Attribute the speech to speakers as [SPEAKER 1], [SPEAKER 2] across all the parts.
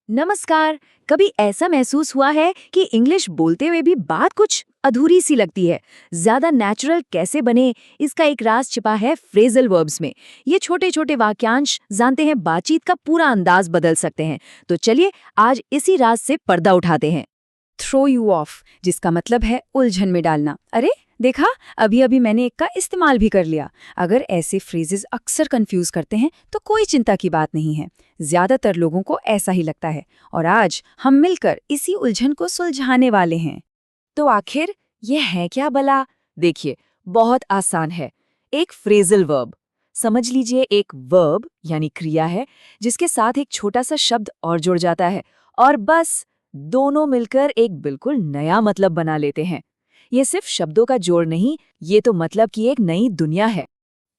[SPEAKER 1] नमस्कार। कभी ऐसा महसूस हुआ है कि इंग्लिश बोलते हुए भी बात कुछ अधूरी सी लगती है। ज्यादा नेचुरल कैसे बने, इसका एक राज छिपा है फ्रेजल वर्ब्स में। ये छोटे छोटे वाक्यांश जानते हैं बातचीत का पूरा अंदाज बदल सकते हैं। तो चलिए आज इसी राज से पर्दा उठाते हैं।
[SPEAKER 2] थ्रो यू ऑफ, जिसका मतलब है उलझन में डालना। अरे देखा, अभी अभी मैंने एक का इस्तेमाल भी कर लिया। अगर ऐसे फ्रेजेस अक्सर कंफ्यूज करते हैं तो कोई चिंता की बात नहीं है। ज्यादातर लोगों को ऐसा ही लगता है और आज हम मिलकर इसी उलझन को सुलझाने वाले हैं।
[SPEAKER 1] तो आखिर ये है क्या भला? देखिए, बहुत आसान है। एक फ्रेजल वर्ब, समझ लीजिए एक वर्ब यानी क्रिया है जिसके साथ एक छोटा सा शब्द और जुड़ जाता है और बस दोनों मिलकर एक बिल्कुल नया मतलब बना लेते हैं। ये सिर्फ शब्दों का जोड़ नहीं, ये तो मतलब की एक नई दुनिया है।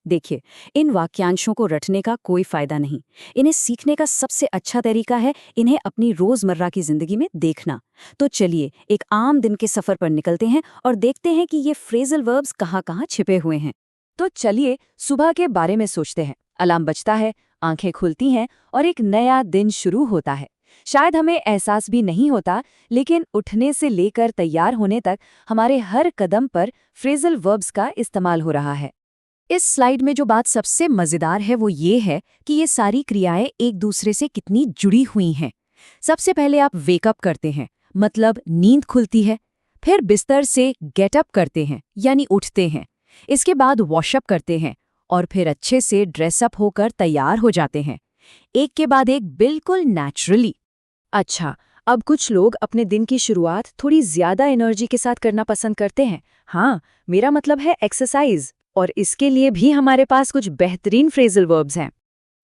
[SPEAKER 2] देखिए, इन वाक्यांशों को रटने का कोई फायदा नहीं। इन्हें सीखने का सबसे अच्छा तरीका है इन्हें अपनी रोजमर्रा की जिंदगी में देखना। तो चलिए एक आम दिन के सफर पर निकलते हैं और देखते हैं कि ये फ्रेजल वर्ब्स कहाँ-कहाँ छिपे हुए हैं।
[SPEAKER 1] तो चलिए सुबह के बारे में सोचते हैं। अलार्म बजता है, आंखें खुलती हैं और एक नया दिन शुरू होता है। शायद हमें एहसास भी नहीं होता, लेकिन उठने से लेकर तैयार होने तक हमारे हर कदम पर फ्रेजल वर्ब्स का इस्तेमाल हो रहा है। इस स्लाइड में जो बात सबसे मजेदार है वो ये है कि ये सारी क्रियाएं एक दूसरे से कितनी जुड़ी हुई हैं। सबसे पहले आप वेकअप करते हैं, मतलब नींद खुलती है। फिर बिस्तर से गेटअप करते हैं, यानी उठते हैं। इसके बाद वॉशअप करते हैं और फिर अच्छे से ड्रेसअप होकर तैयार हो जाते हैं, एक के बाद एक बिल्कुल नेचुरली। अच्छा, अब कुछ लोग अपने दिन की शुरुआत थोड़ी ज्यादा एनर्जी के साथ करना पसंद करते हैं। हाँ, मेरा मतलब है एक्सरसाइज। और इसके लिए भी हमारे पास कुछ बेहतरीन फ्रेजल वर्ब्स हैं।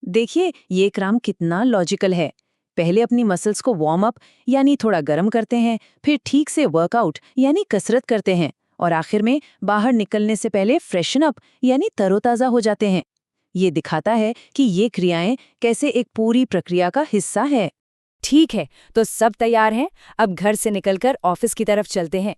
[SPEAKER 1] देखिए ये क्रम कितना लॉजिकल है। पहले अपनी मसल्स को वार्म अप यानी थोड़ा गर्म करते हैं, फिर ठीक से वर्कआउट यानी कसरत करते हैं और आखिर में बाहर निकलने से पहले फ्रेशन अप यानी तरोताज़ा हो जाते हैं। ये दिखाता है कि ये क्रियाएं कैसे एक पूरी प्रक्रिया का हिस्सा है।
[SPEAKER 2] ठीक है, तो सब तैयार हैं। अब घर से निकलकर ऑफिस की तरफ चलते हैं।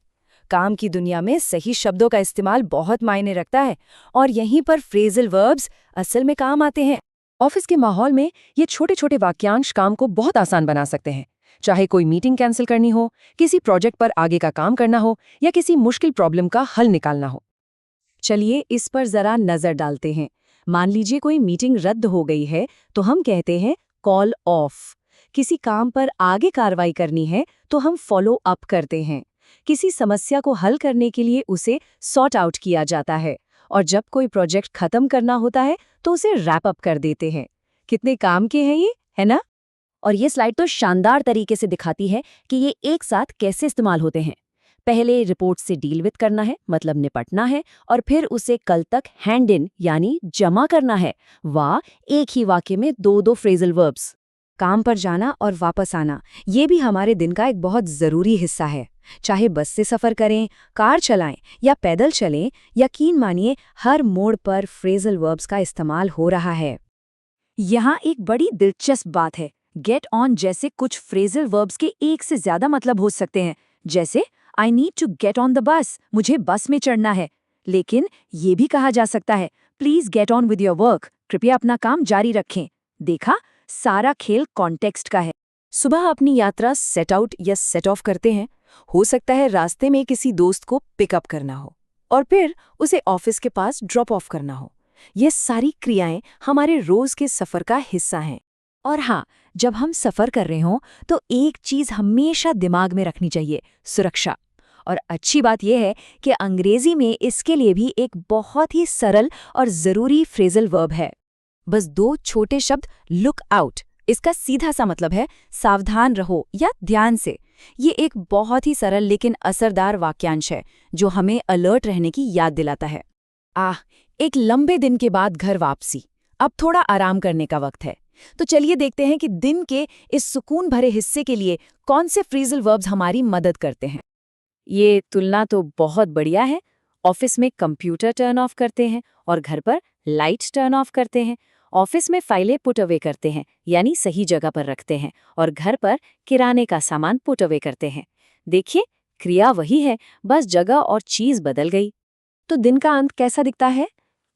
[SPEAKER 2] काम की दुनिया में सही शब्दों का इस्तेमाल बहुत मायने रखता है और यहीं पर फ्रेजल वर्ब्स असल में काम आते हैं।
[SPEAKER 1] ऑफिस के माहौल में ये छोटे छोटे वाक्यांश काम को बहुत आसान बना सकते हैं। चाहे कोई मीटिंग कैंसिल करनी हो, किसी प्रोजेक्ट पर आगे का काम करना हो या किसी मुश्किल प्रॉब्लम का हल निकालना हो। चलिए इस पर जरा नजर डालते हैं। मान लीजिए कोई मीटिंग रद्द हो गई है तो हम कहते हैं कॉल ऑफ। किसी काम पर आगे कार्रवाई करनी है तो हम फॉलो अप करते हैं। किसी समस्या को हल करने के लिए उसे सॉर्ट आउट किया जाता है और जब कोई प्रोजेक्ट खत्म करना होता है तो उसे रैप अप कर देते हैं। कितने काम के हैं ये, है ना? और ये स्लाइड तो शानदार तरीके से दिखाती है कि ये एक साथ कैसे इस्तेमाल होते हैं। पहले रिपोर्ट से डील विद करना है, मतलब निपटना है, और फिर उसे कल तक हैंड इन यानी जमा करना है। वाह, एक ही वाक्य में दो दो फ्रेजल वर्ब्स। काम पर जाना और वापस आना, ये भी हमारे दिन का एक बहुत जरूरी हिस्सा है। चाहे बस से सफर करें, कार चलाएं या पैदल चलें, यकीन मानिए हर मोड़ पर फ्रेजल वर्ब्स का इस्तेमाल हो रहा है। यहाँ एक बड़ी दिलचस्प बात है। गेट ऑन जैसे कुछ फ्रेजल वर्ब्स के एक से ज्यादा मतलब हो सकते हैं। जैसे I need to get on the bus, मुझे बस में चढ़ना है। लेकिन ये भी कहा जा सकता है please get on with your work, कृपया अपना काम जारी रखें। देखा, सारा खेल कॉन्टेक्स्ट का है। सुबह अपनी यात्रा सेट आउट या सेट ऑफ करते हैं। हो सकता है रास्ते में किसी दोस्त को पिकअप करना हो और फिर उसे ऑफिस के पास ड्रॉप ऑफ करना हो। ये सारी क्रियाएं हमारे रोज के सफर का हिस्सा हैं। और हाँ, जब हम सफर कर रहे हों तो एक चीज हमेशा दिमाग में रखनी चाहिए, सुरक्षा। और अच्छी बात यह है कि अंग्रेजी में इसके लिए भी एक बहुत ही सरल और जरूरी फ्रेजल वर्ब है। बस दो छोटे शब्द, लुक आउट। इसका सीधा सा मतलब है सावधान रहो या ध्यान से। ये एक बहुत ही सरल लेकिन असरदार वाक्यांश है जो हमें अलर्ट रहने की याद दिलाता है। एक लंबे दिन के बाद घर वापसी, अब थोड़ा आराम करने का वक्त है। तो चलिए देखते हैं कि दिन के इस सुकून भरे हिस्से के लिए कौन से फ्रेजल वर्ब्स हमारी मदद करते हैं। ये तुलना तो बहुत बढ़िया है। ऑफिस में कंप्यूटर टर्न ऑफ करते हैं और घर पर लाइट्स टर्न ऑफ करते हैं। ऑफिस में फाइलें पुट अवे करते हैं, यानी सही जगह पर रखते हैं, और घर पर किराने का सामान पुट अवे करते हैं। देखिए, क्रिया वही है, बस जगह और चीज बदल गई। तो दिन का अंत कैसा दिखता है?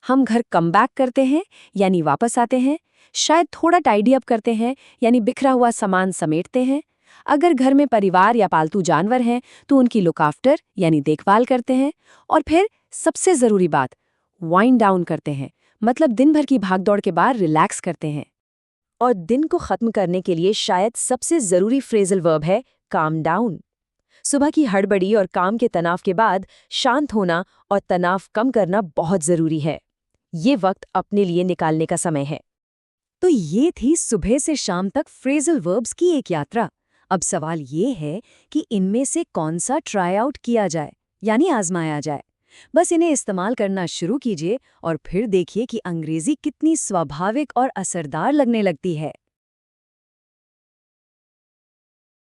[SPEAKER 1] हम घर कम बैक करते हैं, यानी वापस आते हैं।
[SPEAKER 2] शायद थोड़ा टाइडी अप करते हैं, यानी बिखरा हुआ सामान समेटते हैं। अगर घर में परिवार या पालतू जानवर हैं तो उनकी लुक आफ्टर यानी देखभाल करते हैं। और फिर सबसे ज़रूरी बात, वाइंड डाउन करते हैं, मतलब दिन भर की भागदौड़ के बाद रिलैक्स करते हैं। और दिन को खत्म करने के लिए शायद सबसे ज़रूरी फ्रेजल वर्ब है काम डाउन। सुबह की हड़बड़ी और काम के तनाव के बाद शांत होना और तनाव कम करना बहुत ज़रूरी है। ये वक्त अपने लिए निकालने का समय है। तो ये थी सुबह से शाम तक फ्रेजल वर्ब्स की एक यात्रा। अब सवाल ये है कि इनमें से कौन सा ट्राई आउट किया जाए, यानी आजमाया जाए। बस इन्हें इस्तेमाल करना शुरू कीजिए और फिर देखिए कि अंग्रेजी कितनी स्वाभाविक और असरदार लगने लगती है।